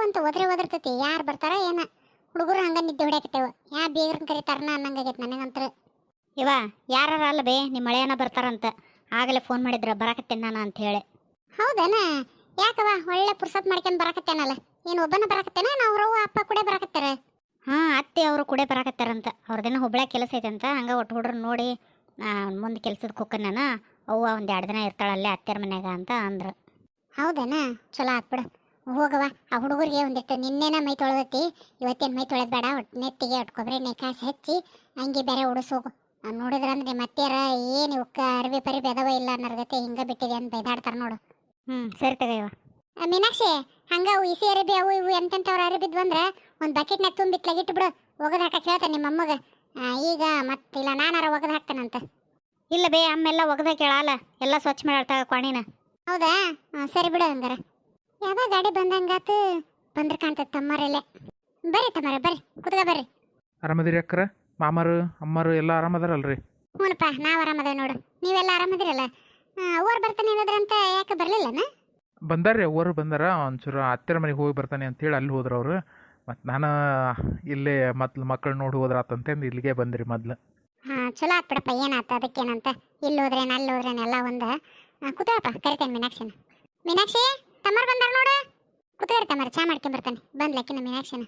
ಅಂತೂ ಒದರ್ತೈತಿ. ಯಾರು ಬರ್ತಾರ ಏನ ಹುಡುಗರು ಹಂಗ ನಿದ್ದೆ ಹೊಡ್ಯಾಕತ್ತೇವ. ಯಾ ಬೇಗರನ್ ಕರೀತಾರನ ಅನ್ನಂಗಾಗೈತೆ ನನಗಂತ್ರ. ಇವ ಯಾರ ಅಲ್ಲ ಬೇ ನಿಮ್ಮ ಮಳೆಯನ್ನ ಬರ್ತಾರಂತ ಆಗಲೇ ಫೋನ್ ಮಾಡಿದ್ರ ಬರಾಕತ್ತೇನೆ ನಾನು ಅಂತ ಹೇಳಿ. ಹೌದನ? ಯಾಕವ ಒಳ್ಳೆ ಪುರ್ಸತ್ ಮಾಡ್ಕೊಂಡ್ ಬರಾಕತ್ತೇನಲ್ಲ. ಏನು ಒಬ್ಬನ ಬರಾಕತ್ತೇನ ಅವ್ರವ್ವ ಅಪ್ಪ ಕೂಡ ಬರಾಕತ್ತಾರ? ಅತ್ತೆ ಅವರು ಕೂಡ ಬರಾಕತ್ತಾರಂತ. ಅವ್ರದೇನೋ ಹುಬ್ಳ್ಯಾಗ ಕೆಲಸ ಐತಂತ. ಹಂಗೆ ಒಟ್ಟು ಹುಡ್ರನ್ನ ನೋಡಿ ಮುಂದೆ ಕೆಲ್ಸದ ಕುಕ್ಕ ನಾನು ಅವ್ವ ಒಂದು 2 ದಿನ ಇರ್ತಾಳಲ್ಲೇ ಅತ್ತೆರ ಮನ್ಯಾಗ ಅಂತ ಅಂದ್ರು. ಹೌದನ? ಚಲೋ ಆತ್ಬಿಡ. ಹೋಗವ ಆ ಹುಡುಗರಿಗೆ ಒಂದಿಟ್ಟು ನಿನ್ನೆನ ಮೈ ತೊಳೆದೈತಿ, ಇವತ್ತೇನು ಮೈ ತೊಳೆದ್ ಬೇಡ. ಒಟ್ಟು ನೆತ್ತಿಗೆ ಒಟ್ಟು ಕೊಬ್ಬರಿ ಎಣ್ಣೆ ಕಾಸಿ ಹಚ್ಚಿ ಹಂಗೆ ಬೇರೆ ಉಡಿಸೋಗು. ನೋಡಿದ್ರಂದ್ರೆ ಮತ್ತೇರ ಏನು ಇವಕ್ಕ ಅರ್ಬಿ ಪರಿಬಿ ಅದಾವ ಇಲ್ಲ ಅನ್ನರ್ಗತ್ತೆ ಹಿಂಗ ಬಿಟ್ಟಿದೆ ಅಂತ ಬೈದಾಡ್ತಾರ ನೋಡು. ಸರಿ ತಗವ. ಮೀನಾಕ್ಷಿ, ಹಂಗ ಅವು ಇಸಿ ಅರಬಿ ಅವು ಇವು ಎಂತೆಂಥವ್ರು ಅರಬಿದ್ವು ಅಂದ್ರೆ ಒಂದು ಬಕೆಟ್ನಾಗ ತುಂಬಿತ್ಲಾಗಿಟ್ಟು ಬಿಡು. ಒಗದು ಹಾಕಕ್ಕೆ ಹೇಳ್ತಾನೆ ನಿಮ್ಮ ಅಮ್ಮಗ. ಈಗ ಮತ್ತಿಲ್ಲ ನಾನಾರ ಒಗದು ಹಾಕ್ತಾನಂತ. ಇಲ್ಲ ಬೇ ಅಮ್ಮೆಲ್ಲ ಒಗದ ಕೇಳಲ್ಲ, ಎಲ್ಲ ಸ್ವಚ್ಛ ಮಾಡ್ತಾಳ ಕ್ವಾಣಿನ. ಹೌದಾ? ಸರಿ ಬಿಡು ಹಂಗಾರ. ಯಾವ ಗಾಡಿ ಬಂದಂಗಾತು ಬಂದ್ರೆ ಕಾಣ್ತದೆ ತಮ್ಮರೆಲ್ಲೇ. ಬರ್ರಿ ತಮ್ಮರ ಬರ್ರಿ, ಕುತ್ಕ ಬರ್ರಿ. ಆರಾಮದಿರಿ ಅಕ್ಕರ? ಮಾಮರು ಅಮ್ಮರು ಎಲ್ಲ ಆರಾಮದಾರಲ್ರಿ? ಹ್ಞೂನಪ್ಪ, ನಾವು ಆರಾಮದ ನೋಡು. ನೀವೆಲ್ಲ ಆರಾಮದಿರಲ್ಲ? ಅವ್ರು ಬರ್ತಾನೆ ಅನ್ನೋದ್ರಂತ ಯಾಕೆ ಬರಲಿಲ್ಲನ? ಬಂದಾರ್ರಿ, ಅವ್ವರು ಬಂದಾರ. ಒಂಚೂರು ಅತ್ತೆರ ಮನೆಗೆ ಹೋಗಿ ಬರ್ತಾನೆ ಅಂತೇಳಿ ಅಲ್ಲಿ ಹೋದ್ರು ಅವರು. ಮತ್ತು ನಾನು ಇಲ್ಲೇ ಮೊದ್ಲು ಮಕ್ಕಳು ನೋಡಿ ಹೋದ್ರಾತಂತಂದು ಇಲ್ಲಿಗೆ ಬಂದ್ರಿ ಮೊದ್ಲು. ಚಲೋ ಆತ್ ಬಿಡಪ್ಪ. ಏನಾತ ಅದಕ್ಕೇನಂತ. ಇಲ್ಲಿ ಹೋದ್ರೇನು ಅಲ್ಲಿ ಹೋದ್ರೇನು ಎಲ್ಲ ಒಂದು. ಕೂತಳಪ್ಪ, ಕರಿತೇನೆ ಮೀನಾಕ್ಷಿನ. ಮೀನಾಕ್ಷಿ, ತಮ್ಮರು ಬಂದಾರ ನೋಡು. ಕೂತ್ಕರಿ ತಮ್ಮರು, ಚಾ ಮಾಡ್ಕೊಂಬರ್ತಾನೆ. ಬಂದ್ಲಕ್ಕಿನ ಮೀನಾಕ್ಷಿನ.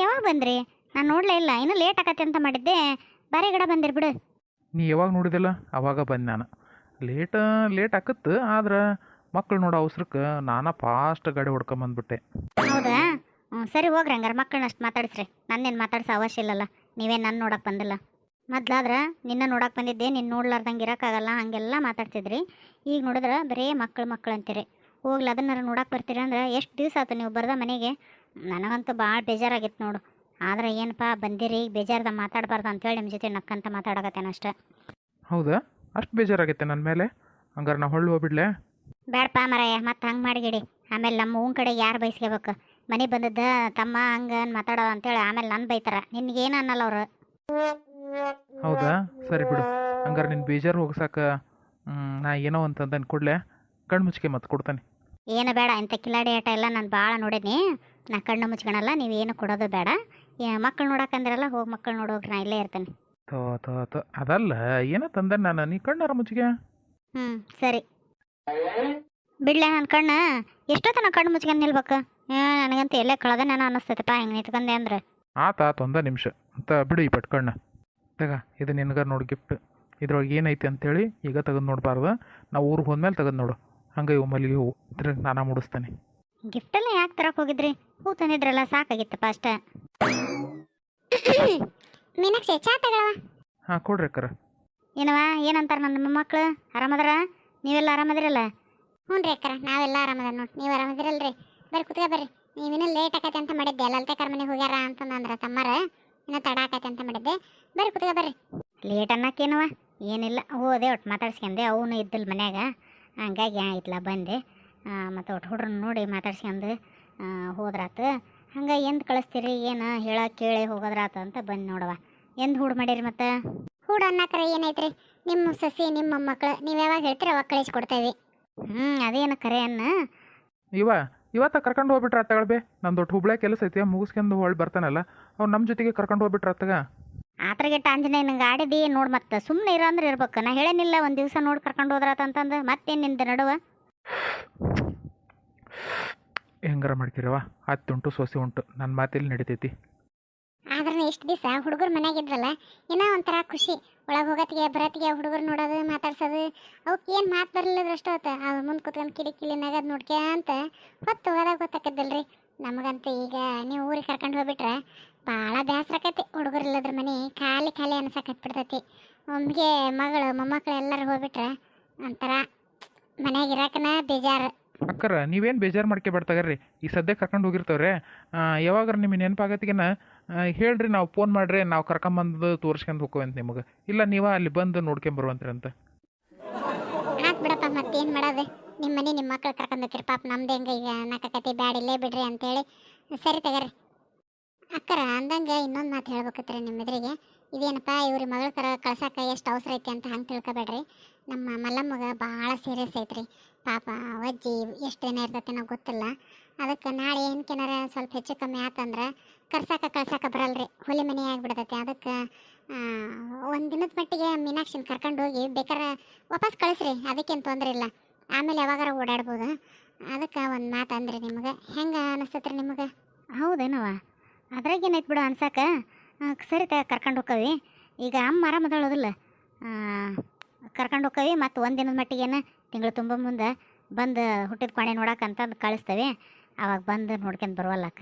ಯಾವಾಗ ಬಂದ್ರಿ? ನಾನು ನೋಡ್ಲೇ ಇಲ್ಲ, ಇನ್ನೂ ಲೇಟ್ ಆಗತ್ತೆ ಅಂತ ಮಾಡಿದ್ದೆ. ಬೇರೆ ಗಡ ಬಂದಿರಿ ಬಿಡು. ನೀ ಯಾವಾಗ ನೋಡಿದಿಲ್ಲ ಅವಾಗ ಬಂದು ನಾನು. ಲೇಟ್ ಆಕತ್ತು, ಆದ್ರೆ ಮಕ್ಕಳು ನೋಡೋ ಅವಸರಕ್ಕೆ ನಾನು ಫಾಸ್ಟ್ ಗಾಡಿ ಹೊಡ್ಕೊಂಬಂದ್ಬಿಟ್ಟೆ. ಹೌದಾ? ಸರಿ ಹೋಗ್ರಿ ಹಂಗಾರೆ. ಮಕ್ಕಳನ್ನ ಅಷ್ಟು ಮಾತಾಡಿಸ್ರಿ. ನನ್ನೇನು ಮಾತಾಡ್ಸೋ ಅವಶ್ಯ ಇಲ್ಲಲ್ಲ. ನೀವೇನು ನನ್ನ ನೋಡಕ್ಕೆ ಬಂದಿಲ್ಲ. ಮೊದ್ಲಾದ್ರೆ ನಿನ್ನ ನೋಡಕ್ಕೆ ಬಂದಿದ್ದೆ, ನಿನ್ನ ನೋಡ್ಲಾರ್ದಂಗೆ ಇರೋಕ್ಕಾಗಲ್ಲ ಹಾಗೆಲ್ಲ ಮಾತಾಡ್ತಿದ್ರಿ. ಈಗ ನೋಡಿದ್ರೆ ಬರೀ ಮಕ್ಕಳು ಅಂತೀರಿ. ಹೋಗ್ಲಿ ಅದನ್ನಾರು ನೋಡಕ್ಕೆ ಬರ್ತೀರಿ ಅಂದ್ರೆ ಎಷ್ಟು ದಿವಸ ಆಯ್ತು ನೀವು ಬರ್ದ ಮನೆಗೆ. ನನಗಂತೂ ಭಾಳ ಬೇಜಾರಾಗಿತ್ತು ನೋಡು. ಆದ್ರೆ ಏನಪ್ಪ ಬಂದಿರಿ, ಬೇಜಾರ್ದ ಮಾತಾಡಬಾರ್ದು ಅಂತೇಳಿ ನಿಮ್ಮ ಜೊತೆ ನಕ್ಕಂತ ಮಾತಾಡಕತ್ತೇನೆ ಅಷ್ಟೇ. ಹೌದಾ? ಅಷ್ಟು ಬೇಜಾರಾಗೈತೆ ನನ್ನ ಮೇಲೆ? ಹಂಗಾರೆ ನಾ ಹೊಳ್ಳು ಹೋಗ್ಬಿಡ್ಲೆ? ಬೇಡಪ್ಪ ಮರಯ್ಯ, ಮತ್ತೆ ಹಂಗೆ ಮಾಡಿಗಿಡಿ. ಆಮೇಲೆ ನಮ್ಮ ಹೂನ್ ಕಡೆ ಯಾರು ಬೈಸ್ಕೋಬೇಕು? ಮನೆ ಬಂದದ್ದ ತಮ್ಮ ಹಂಗೆ ಮಾತಾಡೋದು ಅಂತೇಳಿ ಆಮೇಲೆ ನನ್ನ ಬೈತಾರ. ನಿನ್ಗೇನು ಅನ್ನಲ್ಲ ಅವರು. ಹೌದಾ? ಸರಿ ಬಿಡು. ಹಂಗಾರೆ ನಿನ್ನ ಬೇಜಾರು ಹೋಗ್ಸಾಕ ನಾ ಏನೋ ಅಂತಂದು ಕೊಡ್ಲೆ? ಕಣ್ಣು ಮುಚ್ಚಿಗೆ ಮತ್ತೆ ಕೊಡ್ತಾನೆ. ಏನು ಬೇಡ, ಇಂಥ ಕಿಲಾಡಿ ಆಟ ಎಲ್ಲ ನಾನು ಭಾಳ ನೋಡೀನಿ. ನಾ ಕಣ್ಣು ಮುಚ್ಕೊಳಲ್ಲ, ನೀವೇನು ಕೊಡೋದು ಬೇಡ. ಮಕ್ಕಳು ನೋಡಕ್ಕಂದಿರಲ್ಲ, ಹೋಗಿ ಮಕ್ಕಳು ನೋಡೋಗ್ರಿ, ನಾ ಇಲ್ಲೇ ಇರ್ತೇನೆ. ಅದಲ್ಲ, ಏನೋ ತಂದೆ ನಾನು. ನೀ ಕಣ್ಣಾರ ಮುಚ್ಚಿಗೆ. ಸರಿ ಬಿಡ್ಲೆ ನನ್ನ ಕಣ್ಣು. ಎಷ್ಟೊತ್ತ ನಾ ಕಣ್ಣು ಮುಚ್ಕೊಂಡು ನಿಲ್ಬೇಕು? ನನಗಂತೂ ಎಲ್ಲೇ ಕಳೆದ ನಾನು ಅನ್ನಿಸ್ತೈತಪ್ಪ ಹಿಂಗೆ ನಿಂತ್ಕೊಂಡೆ ಅಂದ್ರೆ. ಆತ 1 ನಿಮಿಷ ಅಂತ ಬಿಡು ಈ ಪಟ್ಕಣ್ಣ. ತಗ, ಇದು ನಿನಗೆ ನೋಡಿ ಗಿಫ್ಟ್. ಇದ್ರೊಳಗೆ ಏನೈತಿ ಅಂತೇಳಿ ಈಗ ತೆಗೆದು ನೋಡಬಾರ್ದು. ನಾವು ಊರಿಗೆ ಹೋದ್ಮೇಲೆ ತೆಗೆದು ನೋಡು. ಹಂಗೆ ಇವು ಮಲ್ಲಿಗೆ ಹೂವು ಇದ್ರ ನಾನು ಮುಡಿಸ್ತಾನೆ. ಗಿಫ್ಟೆಲ್ಲ ಯಾಕೆ ತರಕ್ಕೆ ಹೋಗಿದ್ರಿ? ಹೂ ತಂದಿದ್ರಲ್ಲ, ಸಾಕಾಗಿತ್ತಪ್ಪ ಅಷ್ಟೇ. ಮೀನಾಕ್ಷಿ, ಚಾ ತಗೊಳವ. ಹಾಂ ಕೊಡ್ರಿ ಅಕ್ಕರ. ಏನವ ಏನಂತಾರೆ ನನ್ನ ಮೊಮ್ಮಕ್ಕಳು? ಆರಾಮದಾರ? ನೀವೆಲ್ಲ ಆರಾಮದಿರಲ್ಲ? ಹ್ಞೂ ರೀ ಅಕ್ಕರ, ನಾವೆಲ್ಲ ಆರಾಮದ ನೋಡಿ. ನೀವು ಆರಾಮದಿರಲ್ರಿ? ಬರ್ರಿ ಕುತ್ಕ ಬರ್ರಿ. ನೀವಿನ್ನೂ ಲೇಟ್ ಆಕೈತೆ ಅಂತ ಮಾಡಿದ್ದೆ. ಲಲಿತಾಕರ ಮನೆಗೆ ಹೋಗ್ಯಾರ ಅಂತಂದ್ರೆ ತಮ್ಮರ ಇನ್ನೂ ತಡ ಆಕೈತೆ ಅಂತ ಮಾಡಿದ್ದೆ. ಬರ್ರಿ ಕುತ್ಕ ಬರ್ರಿ. ಲೇಟ್ ಅನ್ನಕ್ಕೇನವ? ಏನಿಲ್ಲ, ಹೋದೆ ಒಟ್ಟು ಮಾತಾಡ್ಸ್ಕೊಂಡೆ. ಅವನು ಇದ್ದಿಲ್ಲ ಮನ್ಯಾಗ, ಹಂಗಾಗಿ ಇತ್ಲ ಬಂದೆ. ಮತ್ತು ಒಟ್ಟು ಹುಡ್ರನ್ನ ನೋಡಿ ಮಾತಾಡ್ಸ್ಕೊಂಡು ಹೋದ್ರಾತು. ಹಂಗೆ ಎಂದು ಕಳಿಸ್ತೀರಿ? ಏನು ಹೇಳೋಕೆ ಕೇಳಿ ಹೋಗೋದ್ರಾತು ಅಂತ ಬಂದು ನೋಡವ. ಎಂದು ಹೂಡು ಮಾಡಿರಿ ಮತ್ತೆ? ಹೂಡು ಅನ್ನಕ್ಕರ ಏನೈತ್ರಿ? ನಿಮ್ಮ ಸಸಿ ನಿಮ್ಮ ಮೊಮ್ಮಕ್ಕಳು ನೀವು ಯಾವಾಗ ಹೇಳ್ತೀರಿ ಅವಾಗ ಕಳಿಸ್ಕೊಡ್ತೇವೆ. ಅದೇನು ಕರೆ ಅನ್ನ. ಇವತ್ತ ಕರ್ಕೊಂಡು ಹೋಗ್ಬಿಟ್ರೆ ತಗೊಳ್ಬೇ. ನಮ್ದು ಒಟ್ಟು ಹುಬ್ಳ್ಯಾಗ ಕೆಲಸ ಐತಿ, ಮುಗಿಸ್ಕೊಂಡು ಹೊಳ್ಳಿ ಬರ್ತಾನಲ್ಲ ಅವ್ನು ನಮ್ಮ ಜೊತೆಗೆ ಕರ್ಕೊಂಡು ಹೋಗ್ಬಿಟ್ರೆ ಅತ್ತಗ. ಆತ್ರಗೆಟ್ಟ ಆಂಜನೇಯ ನಂಗೆ ಆಡಿದಿ ನೋಡಿ. ಮತ್ತೆ ಸುಮ್ಮನೆ ಇರೋ ಅಂದ್ರೆ ಇರ್ಬೇಕು. ನಾ ಹೇಳೇನಿಲ್ಲ ಒಂದು ದಿವಸ ನೋಡಿ ಕರ್ಕೊಂಡು ಹೋದ್ರಾತಂತಂದು. ಮತ್ತೇನು ನಿಂದು ನಡುವ? ಹೆಂಗಾರ ಮಾಡ್ಕಿರವ? ಉಂಟು ಸೊಸೆ ಉಂಟು, ನನ್ನ ಮಾತೇಲಿ ನಡಿತೈತಿ. ಆದ್ರೆ ಇಷ್ಟು ದಿವಸ ಹುಡುಗರು ಮನ್ಯಾಗಿದ್ರಲ್ಲ, ಏನೋ ಒಂಥರ ಖುಷಿ. ಒಳಗೆ ಹೋಗೋತ್ತಿಗೆ ಬರತ್ತಿಗೆ ಹುಡುಗರು ನೋಡೋದು ಮಾತಾಡ್ಸೋದು. ಅವಕ್ಕೆ ಏನು ಮಾತು ಬರಲಿಲ್ಲ ಅಷ್ಟು ಹೊತ್ತು ಅವ್ರು ಮುಂದೆ ಕುತ್ಕೊಂಡು ಕಿಲಿ ನಗದು ನೋಡ್ಕ್ಯಂತ ಹೊತ್ತು ಹೋದಾಗ ಗೊತ್ತಾಕದ್ದಲ್ರಿ ನಮಗಂತೂ. ಈಗ ನೀವು ಊರಿಗೆ ಕರ್ಕೊಂಡು ಹೋಗ್ಬಿಟ್ರೆ ಭಾಳ ಬೇಸರ ಆಕೈತಿ. ಹುಡುಗರು ಇಲ್ಲದ್ರ ಮನೆ ಖಾಲಿ ಖಾಲಿ ಅನ್ಸಕತ್ಬಿಡ್ತೈತಿ. ಒಮ್ಮಿಗೆ ಮಗಳು ಮೊಮ್ಮಕ್ಕಳು ಎಲ್ಲರೂ ಹೋಗ್ಬಿಟ್ರೆ ಒಂಥರ ಮನ್ಯಾಗ ಇರಾಕನ ಬೇಜಾರು. ಅಕ್ಕರ ನೀವೇನು ಬೇಜಾರು ಮಾಡ್ಕೊಬೇಡ್ತಾಗರ್ರಿ. ಈ ಸದ್ಯಕ್ಕೆ ಕರ್ಕೊಂಡು ಹೋಗಿರ್ತವ್ರೆ. ಯಾವಾಗ ನಿಮಗೆ ನೆನಪಾಗತ್ತಿಗೆನ ಹೇಳ್ರಿ, ನಾವು ಫೋನ್ ಮಾಡ್ರಿ, ನಾವು ಕರ್ಕೊಂಬಂದು ತೋರಿಸ್ಕೊಂಡು ಹೋಗ್ಕೋವಂತ ನಿಮಗೆ. ಇಲ್ಲ ನೀವ ಅಲ್ಲಿ ಬಂದು ನೋಡ್ಕೊಂಬರುವಂತ್ರಿ ಅಂತ. ಆತ್ ಬಿಡಪ್ಪ, ಮತ್ತೇನು ಮಾಡೋದು? ನಿಮ್ಮ ಮನೆ ನಿಮ್ಮ ಮಕ್ಕಳು ಕರ್ಕೊಂಡೋಗ್ತಿರಿ. ಪಾಪ ನಮ್ದು ಹೆಂಗೆ ಈಗ ನಾಲ್ಕಕತಿ ಬ್ಯಾಡ ಇಲ್ಲೇ ಬಿಡ್ರಿ ಅಂತೇಳಿ. ಸರಿ ತಗರಿ ಅಕ್ಕರ. ಅಂದಂಗೆ ಇನ್ನೊಂದು ಮಾತು ಹೇಳ್ಬೇಕತ್ರಿ ನಿಮ್ಮ ಎದುರಿಗೆ. ಇದೇನಪ್ಪ ಇವ್ರಿಗೆ ಮಗಳು ಕಳ್ಸಕ್ಕೆ ಎಷ್ಟು ಅವಸರ ಐತಿ ಅಂತ ಹಂಗೆ ತಿಳ್ಕೊಬೇಡ್ರಿ. ನಮ್ಮ ಮಲ್ಲಮ್ಮಗ ಭಾಳ ಸೀರಿಯಸ್ ಐತ್ರಿ. ಪಾಪ ಅಜ್ಜಿ ಎಷ್ಟು ದಿನ ಇರ್ತೈತಿ ನಾವು ಗೊತ್ತಿಲ್ಲ. ಅದಕ್ಕೆ ನಾಳೆ ಏನ್ಕೆನಾರ ಸ್ವಲ್ಪ ಹೆಚ್ಚು ಕಮ್ಮಿ ಆತಂದ್ರೆ ಕಳ್ಸಾಕ ಬರಲ್ರಿ, ಹೊಲಿ ಮನೆ ಆಗಿಬಿಡ್ತೈತಿ. ಅದಕ್ಕೆ ಒಂದು ದಿನದ ಮಟ್ಟಿಗೆ ಮೀನಾಕ್ಷಿನ ಕರ್ಕೊಂಡು ಹೋಗಿ ಬೇಕಾರೆ ವಾಪಸ್ ಕಳಿಸ್ರಿ, ಅದಕ್ಕೇನು ತೊಂದರೆ ಇಲ್ಲ. ಆಮೇಲೆ ಯಾವಾಗಾರ ಓಡಾಡ್ಬೋದು. ಅದಕ್ಕೆ ಒಂದು ಮಾತು ಅಂದ್ರಿ ನಿಮಗೆ, ಹೆಂಗೆ ಅನಿಸ್ತೈತ್ರಿ ನಿಮಗೆ? ಹೌದೇನವ, ಅದ್ರಾಗೇನೈತೆ ಬಿಡು ಅನ್ಸಾಕ. ಸರಿ ಕರ್ಕೊಂಡು ಹೋಕ್ಕವಿ. ಈಗ ಅಮ್ಮ ಆರಾಮದಳೋದಿಲ್ಲ, ಕರ್ಕೊಂಡು ಹೋಕ್ಕವಿ. ಮತ್ತು ಒಂದಿನದ ಮಟ್ಟಿಗೇನು ತಿಂಗಳು ತುಂಬ ಮುಂದೆ ಬಂದು ಹುಟ್ಟಿದ ಕೊನೆ ನೋಡಕ್ಕಂತಂದು ಕಳಿಸ್ತೇವೆ. ಅವಾಗ ಬಂದು ನೋಡ್ಕೊಂಡು ಬರುವಲ್ಲಕ್ಕ.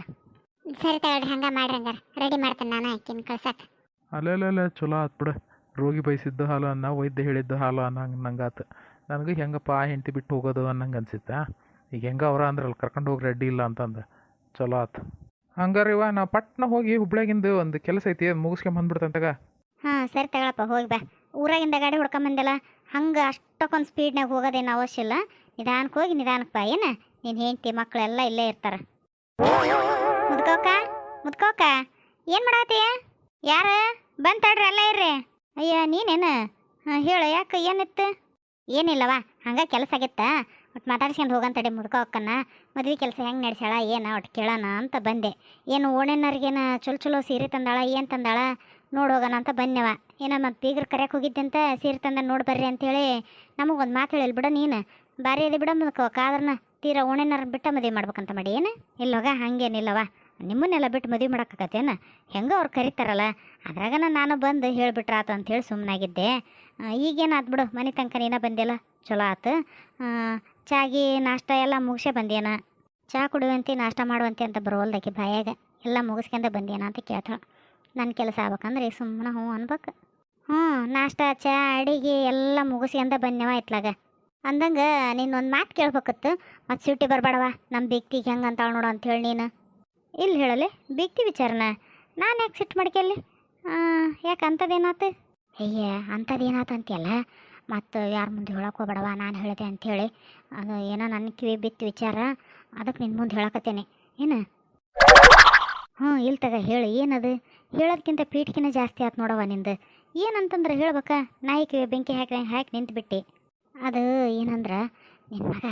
ಸರಿ ತಗೊಳ್ರಿ, ಹಂಗೆ ಮಾಡ್ರಿ. ಹಂಗಾರೆ ರೆಡಿ ಮಾಡ್ತೇನೆ ನಾನು ಆಕಿನ ಕಳ್ಸಕ್ಕೆ. ಅಲ್ಲೆಲ್ಲ ಚಲೋ ಆತ್ ಬಿಡು. ರೋಗಿ ಬಯಸಿದ್ದು ಹಾಲು ಅನ್ನ, ವೈದ್ಯ ಹೇಳಿದ್ದು ಹಾಲು ಅನ್ನಂಗೆ ನಂಗಾತು. ನನಗೆ ಹೆಂಗಪ್ಪ ಹೆಂಡತಿ ಬಿಟ್ಟು ಹೋಗೋದು ಅನ್ನಂಗೆ ಅನ್ಸಿತ್ತಾ. ಈಗ ಹೆಂಗೆ ಅವ್ರ ಅಂದ್ರಲ್ಲ ಕರ್ಕೊಂಡು ಹೋಗಿ ರೆಡಿ ಇಲ್ಲ ಅಂತಂದು ಚಲೋ ಆತು. ಹಂಗಾರೆ ಇವ ನಾ ಪಟ್ನ ಹೋಗಿ ಹುಬ್ಳ್ಯಾಗಿಂದು ಒಂದು ಕೆಲಸ ಐತಿ, ಅದು ಮುಗಿಸ್ಕೊಂಡ್ ಬಂದ್ಬಿಡ್ತಂತಾಗ. ಹಾಂ ಸರಿ ತಗೊಳಪ್ಪ, ಹೋಗಿ ಬಾ. ಊರಾಗಿಂದ ಗಾಡಿ ಹೊಡ್ಕೊಂಬಂದಿಲ್ಲ, ಹಂಗೆ ಅಷ್ಟಕ್ಕೊಂದು ಸ್ಪೀಡ್ನಾಗ ಹೋಗೋದೇನು ಅವಶ್ಯ ಇಲ್ಲ. ನಿಧಾನಕ್ಕೆ ಹೋಗಿ ನಿಧಾನಕ್ಕೆ ಬಾ. ಏನು ನಿನ್ನ ಹೆಂಡತಿ ಮಕ್ಕಳೆಲ್ಲ ಇಲ್ಲೇ ಇರ್ತಾರೆ. ಮುದ್ಕೋಕ ಏನು ಮಾಡತ್ತೀಯ? ಯಾರು ಬಂತಾಡ್ರಿ, ಎಲ್ಲ ಇರ್ರಿ. ಅಯ್ಯ ನೀನೇನು? ಹಾಂ ಹೇಳು, ಯಾಕೆ ಏನಿತ್ತು? ಏನಿಲ್ಲವ, ಹಂಗೆ ಕೆಲಸ ಆಗಿತ್ತ, ಒಟ್ಟು ಮಾತಾಡ್ಸ್ಕೊಂಡು ಹೋಗಂತಡಿ ಮುದ್ಕೋಕ್ಕನ್ನ. ಮದ್ವೆ ಕೆಲಸ ಹೆಂಗೆ ನಡೆಸ್ಯಾಳ ಏನು ಒಟ್ಟು ಕೇಳೋಣ ಅಂತ ಬಂದೆ. ಏನು ಓಣೆನವ್ರಿಗೇನು ಚಲೋ ಸೀರೆ ತಂದಾಳ, ಏನು ತಂದಾಳ ನೋಡೋಗೋಣ ಅಂತ ಬನ್ಯವ. ಏನೋ ಮತ್ತು ಬೀಗ್ರು ಕರೆಯಕ್ಕೆ ಹೋಗಿದ್ದಂತ ಸೀರೆ ತಂದ ನೋಡಿ ಬರ್ರಿ ಅಂತೇಳಿ ನಮಗೊಂದು ಮಾತು ಹೇಳಿಲ್ಲ ಬಿಡ. ನೀನು ಭಾರಿ ಅದೇ ಬಿಡ ಮುದ್ಕೋಕ, ಆದ್ರನ್ನ ತೀರಾ ಓಣೆನವ್ರ ಬಿಟ್ಟ ಮದುವೆ ಮಾಡ್ಬೇಕಂತ ಮಾಡಿ ಏನು? ಇಲ್ಲೋಗ ಹಂಗೇನಿಲ್ಲವ, ನಿಮ್ಮನ್ನೆಲ್ಲ ಬಿಟ್ಟು ಮದುವೆ ಮಾಡೋಕ್ಕಾಗತ್ತೇನು? ಹೆಂಗೆ ಅವ್ರು ಕರಿತಾರಲ್ಲ, ಅದ್ರಾಗನ ನಾನು ಬಂದು ಹೇಳಿಬಿಟ್ರಾತು ಅಂಥೇಳಿ ಸುಮ್ಮನಾಗಿದ್ದೆ. ಈಗೇನಾತು ಬಿಡು, ಮನೆ ತನಕ ನೀನು ಬಂದಿಲ್ಲ, ಚಲೋ ಆತು. ಚಾಗಿ ನಾಷ್ಟ ಎಲ್ಲ ಮುಗಿಸೇ ಬಂದೇನ? ಚಹಾ ಕುಡಿಯುವಂತೆ ನಾಷ್ಟ ಮಾಡುವಂತೆ ಅಂತ ಬರೋಲ್ದಕ್ಕೆ ಬಾಯಾಗ ಎಲ್ಲ ಮುಗಿಸ್ಕೊಂಡ ಬಂದೇನ ಅಂತ ಕೇಳ್ತಾಳೆ. ನನ್ನ ಕೆಲಸ ಆಗ್ಬೇಕಂದ್ರೆ ಸುಮ್ಮನೆ ಹ್ಞೂ ಅನ್ಬೇಕು. ನಾಷ್ಟ ಚಹಾ ಅಡಿಗೆ ಎಲ್ಲ ಮುಗಿಸ್ಕೊಂಡ ಬನ್ಯವ ಇತ್ಲಾಗ ಅಂದಂಗೆ ನೀನೊಂದು ಮಾತು ಕೇಳ್ಬೇಕಿತ್ತು. ಮತ್ತು ಸಿಟಿ ಬರಬೇಡವ, ನಮ್ಮ ಬಿಕ್ತಿಗೆ ಹೆಂಗೆ ಅಂತಾಳು ನೋಡು ಅಂಥೇಳಿ ನೀನು. ಇಲ್ಲಿ ಹೇಳಲಿ ಬಿಕ್ತಿ ವಿಚಾರನ ನಾನು ಯಾಕೆ ಸಿಟ್ಟು ಮಾಡ್ಕೆಲ್ಲಿ? ಯಾಕೆ ಅಂಥದ್ದೇನಾತು? ಅಯ್ಯ ಅಂಥದ್ದೇನಾತು ಅಂತೀಯಲ್ಲ, ಮತ್ತು ಯಾರ ಮುಂದೆ ಹೇಳಕ್ಕೆ ಹೋಗ್ಬೇಡವ, ನಾನು ಹೇಳಿದೆ ಅಂಥೇಳಿ. ಅದು ಏನೋ ನನ್ನ ಕಿವಿ ಬಿತ್ತು ವಿಚಾರ, ಅದಕ್ಕೆ ನಿನ್ನ ಮುಂದೆ ಹೇಳಕತ್ತೇನೆ ಏನು. ಇಲ್ಲಿ ತಗ ಹೇಳು, ಏನದು? ಹೇಳೋದಕ್ಕಿಂತ ಪೀಠಿಕಿನ ಜಾಸ್ತಿ ಆಯ್ತು ನೋಡವ ನಿಂದು. ಏನಂತಂದ್ರೆ ಹೇಳ್ಬೇಕಾ, ನಾಯಿ ಕಿವಿ ಬೆಂಕಿ ಹಾಕಿ ನಿಂತುಬಿಟ್ಟು. ಅದು ಏನಂದ್ರೆ ನಿನ್ನ ಮಗ,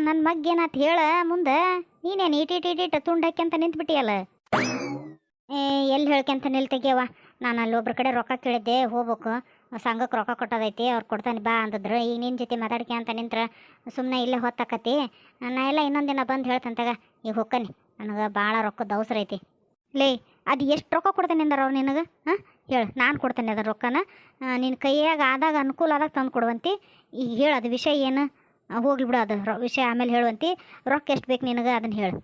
ನನ್ನ ಮಗ ಏನಾಯ್ತು ಹೇಳ ಮುಂದೆ. ನೀನೇನು ಇಟಿಟ ತುಂಡು ಹಾಕ್ಯಂತ ನಿಂತ್ಬಿಟ್ಟಿಯಲ್ಲ. ಎಲ್ಲಿ ಹೇಳ್ಕೊಂತ ನಿಲ್ತೆಗ್ಯವ, ನಾನು ಅಲ್ಲಿ ಒಬ್ರ ಕಡೆ ರೊಕ್ಕ ಕೇಳಿದ್ದೆ, ಹೋಗ್ಬೇಕು ಸಂಘಕ್ಕೆ ರೊಕ್ಕ ಕೊಟ್ಟೋದೈತಿ, ಅವ್ರು ಕೊಡ್ತಾನೆ ಬಾ ಅಂದಿದ್ರು. ಈಗ ನಿನ್ನ ಜೊತೆ ಮಾತಾಡ್ಕೆ ಅಂತ ನಿಂತ್ರೆ ಸುಮ್ಮನೆ ಇಲ್ಲೇ ಹೊತ್ತಾಕತಿ. ನಾ ಎಲ್ಲ ಇನ್ನೊಂದು ದಿನ ಬಂದು ಹೇಳ್ತಂತಾಗ. ಈಗ ಹೊಕ್ಕನಿ, ನನಗೆ ಭಾಳ ರೊಕ್ಕದ ಅವಸರ ಐತಿ. ಲೇ ಅದು ಎಷ್ಟು ರೊಕ್ಕ ಕೊಡ್ತೇನೆ ಅಂದಾರ ಅವ್ರು ನಿನಗೆ? ಹೇಳು, ನಾನು ಕೊಡ್ತೇನೆ ಅದರ ರೊಕ್ಕನ. ನಿನ್ನ ಕೈಯಾಗ ಆದಾಗ ಅನುಕೂಲ ಆದಾಗ ತಂದು ಕೊಡುವಂತಿ. ಈಗ ಹೇಳು ಅದು ವಿಷಯ ಏನು? ಹೋಗ್ಲಿ ಬಿಡು, ಅದು ವಿಷಯ ಆಮೇಲೆ ಹೇಳುವಂತಿ. ರೊಕ್ಕ ಎಷ್ಟು ಬೇಕು ನಿನಗೆ ಅದನ್ನು ಹೇಳು.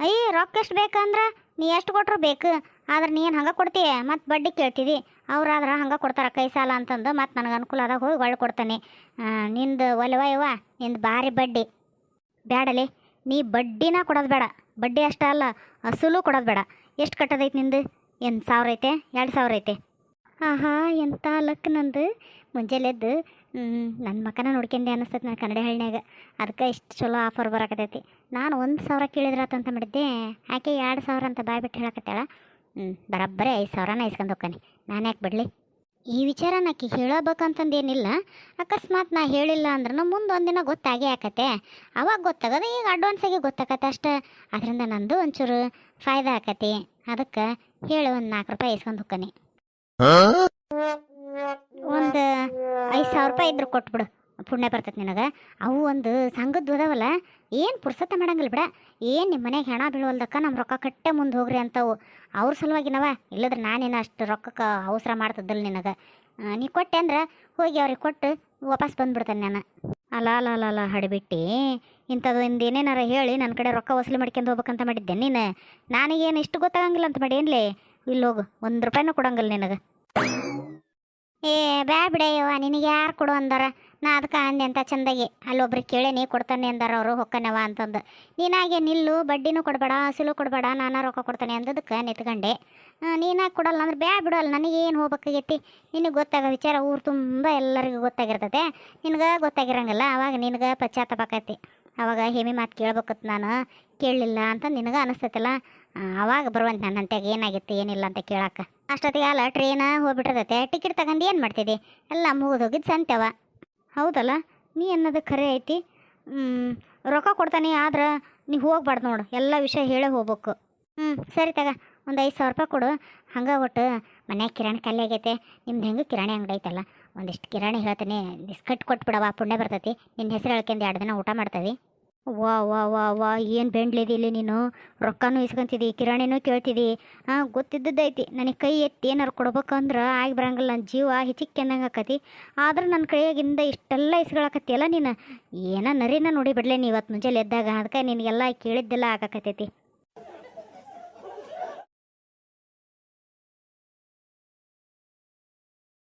ಅಯ್ಯ ರೊಕ್ಕ ಎಷ್ಟು ಬೇಕಂದ್ರೆ ನೀ ಎಷ್ಟು ಕೊಟ್ಟರು ಬೇಕು, ಆದ್ರೆ ನೀ ಏನು ಹಂಗೆ ಕೊಡ್ತೀಯ? ಮತ್ತು ಬಡ್ಡಿ ಕೇಳ್ತಿದ್ದಿ. ಅವ್ರಾದ್ರೆ ಹಂಗೆ ಕೊಡ್ತಾರೆ ಕೈ ಸಾಲ ಅಂತಂದು. ಮತ್ತು ನನಗೆ ಅನುಕೂಲ ಆದಾಗ ಹೋಗಿ ಒಳ್ಳೆ ಕೊಡ್ತಾನೆ. ನಿಂದು ಒಲವ ಯವ್ವ, ನಿಂದು ಭಾರಿ ಬಡ್ಡಿ ಬೇಡಲಿ. ನೀ ಬಡ್ಡಿನ ಕೊಡೋದು ಬೇಡ, ಬಡ್ಡಿ ಅಷ್ಟೇ ಅಲ್ಲ ಅಸಲು ಕೊಡೋದು ಬೇಡ. ಎಷ್ಟು ಕಟ್ಟೋದೈತೆ ನಿಂದು? 1000 ಐತೆ, 2000 ಐತೆ? ಆಹಾ ಎಂಥ ಲಕ್ ನಂದು. ಮುಂಜಾನೆದ್ದು ನನ್ನ ಮಕ್ಕನ ನೋಡ್ಕೊಂಡೆ ಅನ್ನಿಸ್ತೈತೆ ನಾನು ಕನ್ನಡ ಹೇಳ್ನ್ಯಾಗ. ಅದಕ್ಕೆ ಇಷ್ಟು ಚಲೋ ಆಫರ್ ಬರಕತೈತಿ. ನಾನು 1000 ಕೇಳಿದ್ರಾತಂತ ಮಾಡಿದ್ದೆ, ಆಕೆ 2000 ಅಂತ ಬಾಯ್ ಬಿಟ್ಟು ಹೇಳಕತ್ತಾಳ. ಬರಬ್ಬರೇ 5000ನ ಇಸ್ಕೊಂಡು ಹೋಗ್ತಾನೆ. ನಾನು ಯಾಕೆ ಬಿಡಲಿ? ಈ ವಿಚಾರ ನಾಕಿ ಹೇಳಬೇಕಂತಂದೇನಿಲ್ಲ. ಅಕಸ್ಮಾತ್ ನಾ ಹೇಳಿಲ್ಲ ಅಂದ್ರೆ ಮುಂದೆ ಒಂದಿನ ಗೊತ್ತಾಗೇ ಆಕತ್ತೆ. ಅವಾಗ ಗೊತ್ತಾಗೋದು, ಈಗ ಅಡ್ವಾನ್ಸಾಗಿ ಗೊತ್ತಾಗತ್ತೆ ಅಷ್ಟೇ. ಅದರಿಂದ ನಂದು ಒಂಚೂರು ಫಾಯ್ದಾ ಆಕತಿ. ಅದಕ್ಕೆ ಹೇಳಿ ಒಂದು 4 ರೂಪಾಯಿ ಇಸ್ಕೊಂಡು ಹೋಗ್ತಾನೆ. ಒಂದು 5000 ರೂಪಾಯಿ ಇದ್ರೆ ಕೊಟ್ಬಿಡು, ಪುಣ್ಯ ಬರ್ತೈತೆ ನಿನಗೆ. ಅವು ಒಂದು ಸಂಘದ್ದು ಅದಾವಲ್ಲ, ಏನು ಪುರ್ಸತ್ತ ಮಾಡಂಗಿಲ್ಲ ಬಿಡ. ಏನು ನಿಮ್ಮ ಮನೆಗೆ ಹೆಣ ಬೀಳೋಲ್ದಕ್ಕ ನಮ್ಮ ರೊಕ್ಕ ಕಟ್ಟೆ ಮುಂದೆ ಹೋಗ್ರಿ ಅಂತವು. ಅವ್ರ ಸಲುವಾಗಿನವ, ಇಲ್ಲದ್ರೆ ನಾನೇನು ಅಷ್ಟು ರೊಕ್ಕಕ್ಕೆ ಅವಸರ ಮಾಡ್ತಿದ್ದಿಲ್ಲ ನಿನಗೆ. ನೀ ಕೊಟ್ಟೆ ಅಂದ್ರೆ ಹೋಗಿ ಅವ್ರಿಗೆ ಕೊಟ್ಟು ವಾಪಸ್ ಬಂದುಬಿಡ್ತೇನೆ ನಾನು. ಅಲ್ಲ ಹಡಿಬಿಟ್ಟು ಇಂಥದ್ದು ಒಂದು ಏನೇನಾರ ಹೇಳಿ ನನ್ನ ಕಡೆ ರೊಕ್ಕ ವಸೂಲಿ ಮಾಡ್ಕೊಂಡು ಹೋಗ್ಬೇಕಂತ ಮಾಡಿದ್ದೆ ನೀನು. ನನಗೇನು ಇಷ್ಟು ಗೊತ್ತಾಗಂಗಿಲ್ಲ ಅಂತ ಮಾಡಿ ಏನ್ಲೇ? ಇಲ್ಲಿ ಹೋಗು, 1 ರೂಪಾಯಿನೂ ಕೊಡಂಗಿಲ್ಲ ನಿನಗೆ. ಬ್ಯಾ ಬಿಡಯ್ಯವ್ವ, ನಿನಗೆ ಯಾರು ಕೊಡು ಅಂದಾರ? ನಾ ಅದಕ್ಕೆ ಅಂದೆ ಅಂತ ಚಂದಾಗಿ. ಅಲ್ಲೊಬ್ರಿಗೆ ಕೇಳಿ ನೀ ಕೊಡ್ತಾನೆ ಅಂದಾರ ಅವರು, ಹೊಕ್ಕನವ ಅಂತಂದು. ನೀನಾಗೆ ನಿಲ್ಲು, ಬಡ್ಡಿನೂ ಕೊಡಬೇಡ, ಅಸಲು ಕೊಡಬೇಡ, ನಾನು ರೊಕ್ಕ ಕೊಡ್ತಾನೆ ಅಂದದಕ್ಕೆ ನಿತ್ಕೊಂಡೆ. ನೀನಾಗಿ ಕೊಡಲ್ಲ ಅಂದ್ರೆ ಬ್ಯಾ ಬಿಡಲ್ಲ, ನನಗೇನು ಹೋಗ್ಬೇಕಾಗೈತಿ? ನಿನಗೆ ಗೊತ್ತಾಗೋ ವಿಚಾರ ಊರು ತುಂಬ ಎಲ್ಲರಿಗೂ ಗೊತ್ತಾಗಿರ್ತದೆ, ನಿನಗೆ ಗೊತ್ತಾಗಿರಂಗಿಲ್ಲ. ಅವಾಗ ನಿನಗೆ ಪಶ್ಚಾತ್ತಾಪ ಆಕೈತಿ. ಅವಾಗ ಹೇಮಿ ಮಾತು ಕೇಳ್ಬೇಕತ್ತು ನಾನು, ಕೇಳಲಿಲ್ಲ ಅಂತ ನಿನಗೆ ಅನಿಸ್ತೈತಲ್ಲ. ಅವಾಗ ಬರುವಂತ ನನ್ನ ಅಂತ್ಯಾಗ ಏನಾಗಿತ್ತು ಏನಿಲ್ಲ ಅಂತ ಕೇಳಕ್ಕೆ. ಅಷ್ಟೊತ್ತಿಗೆ ಅಲ್ಲ ಟ್ರೈನ ಹೋಗ್ಬಿಟ್ಟಿರ್ತೈತೆ. ಟಿಕೆಟ್ ತಗೊಂಡು ಏನು ಮಾಡ್ತಿದ್ದಿ? ಎಲ್ಲ ಮುಗಿದು ಹೋಗಿದ್ದು ಸಂತ್ಯವ. ಹೌದಲ್ಲ, ನೀ ಅನ್ನೋದು ಖರೆ ಐತಿ. ರೊಕ್ಕ ಕೊಡ್ತಾನೆ ಆದ್ರೆ ನೀವು ಹೋಗ್ಬಾರ್ದು ನೋಡು, ಎಲ್ಲ ವಿಷಯ ಹೇಳೇ ಹೋಗ್ಬೇಕು. ಸರಿ ತಗ, ಒಂದು 5,000 ರೂಪಾಯಿ ಕೊಡು. ಹಂಗೆ ಒಟ್ಟು ಮನ್ಯಾಗ ಕಿರಾಣಿ ಖಾಲಿ ಆಗೈತೆ. ನಿಮ್ದು ಹೆಂಗೆ ಕಿರಾಣಿ ಅಂಗಡಿ ಐತಲ್ಲ, ಒಂದಿಷ್ಟು ಕಿರಾಣಿ ಹೇಳ್ತೀನಿ, ಬಿಸ್ಕಟ್ ಕೊಟ್ಬಿಡವ, ಪುಣ್ಯ ಬರ್ತೈತಿ. ನಿನ್ನ ಹೆಸರು ಹೇಳ್ಕೊಂಡು 2 ದಿನ ಊಟ ಮಾಡ್ತೀವಿ. ವಾ ವಾ ವಾ ವಾ, ಏನು ಬೆಂಡ್ಲಿದಿ ಇಲ್ಲಿ ನೀನು, ರೊಕ್ಕನೂ ಇಸ್ಕೊಂತಿದ್ದಿ, ಕಿರಾಣಿನೂ ಕೇಳ್ತಿದ್ದಿ. ಗೊತ್ತಿದ್ದದ್ದೈತಿ, ನನಗೆ ಕೈ ಎತ್ತಿ ಏನಾರು ಕೊಡ್ಬೇಕಂದ್ರೆ ಆಗಿ ಬರಂಗಿಲ್ಲ, ನನ್ನ ಜೀವ ಹಿಚಿಕ್ಕೆಂದಂಗೆ ಆಕತಿ. ಆದ್ರೆ ನನ್ನ ಕೈಯಾಗಿಂದ ಇಷ್ಟೆಲ್ಲ ಇಸ್ಕೊಳಕತ್ತಿಯಲ್ಲ ನೀನು, ಏನೋ ನರಿನ ನೋಡಿ ಬಿಡ್ಲೆ ನೀ ಇವತ್ತು ಮುಂಜಾನೆ ಎದ್ದಾಗ. ಅದಕ್ಕೆ ನಿನಗೆಲ್ಲ ಕೇಳಿದ್ದೆಲ್ಲ ಆಗಾಕತ್ತೈತಿ.